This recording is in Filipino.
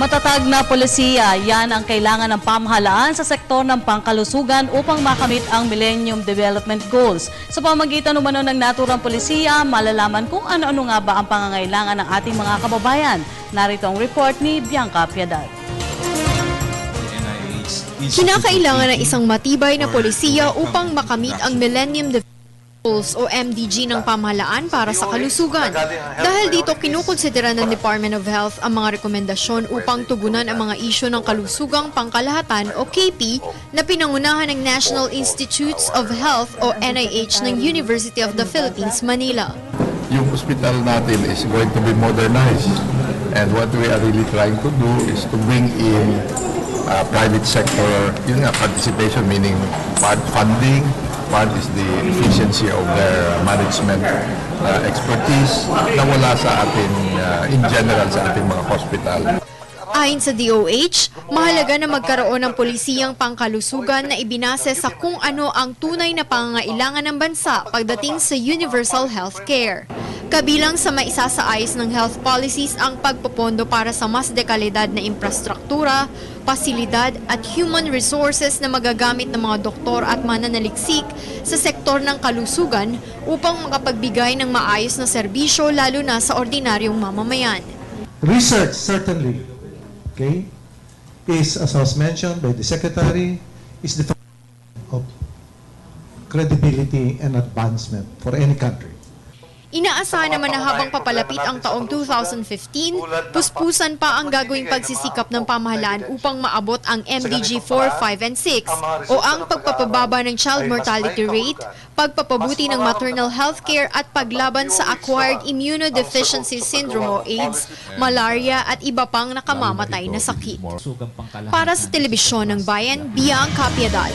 Matatag na polisiya, yan ang kailangan ng pamahalaan sa sektor ng pangkalusugan upang makamit ang Millennium Development Goals. Sa pamamagitan umano ng naturang polisiya, malalaman kung ano-ano nga ba ang pangangailangan ng ating mga kababayan. Narito ang report ni Bianca Piedad. Kinakailangan ng isang matibay na polisiya upang makamit ang Millennium Development Goals o MDG ng pamahalaan para sa kalusugan. Dahil dito, kinukonsidera ng Department of Health ang mga rekomendasyon upang tugunan ang mga isyu ng kalusugang pangkalahatan o KP na pinangunahan ng National Institutes of Health o NIH ng University of the Philippines, Manila. Yung hospital natin is going to be modernized, and what we are really trying to do is to bring in private sector participation, meaning funding. Part is the efficiency of their management expertise na wala sa atin, in general, sa ating mga hospital. Ayon sa DOH, mahalaga na magkaroon ng polisiyang pangkalusugan na ibinase sa kung ano ang tunay na pangangailangan ng bansa pagdating sa universal health care. Kabilang sa maisasaayos ng health policies ang pagpopondo para sa mas dekalidad na infrastruktura, pasilidad at human resources na magagamit ng mga doktor at mananaliksik sa sektor ng kalusugan upang makapagbigay ng maayos na serbisyo lalo na sa ordinaryong mamamayan. Research, certainly, okay, is, as was mentioned by the Secretary, is the foundation of credibility and advancement for any country. Inaasahan naman na habang papalapit ang taong 2015, puspusan pa ang gagawing pagsisikap ng pamahalaan upang maabot ang MDG 4, 5, and 6 o ang pagpapababa ng child mortality rate, pagpapabuti ng maternal health care at paglaban sa acquired immunodeficiency syndrome o AIDS, malaria at iba pang nakamamatay na sakit. Para sa Telebisyon ng Bayan, Bianca Piedad.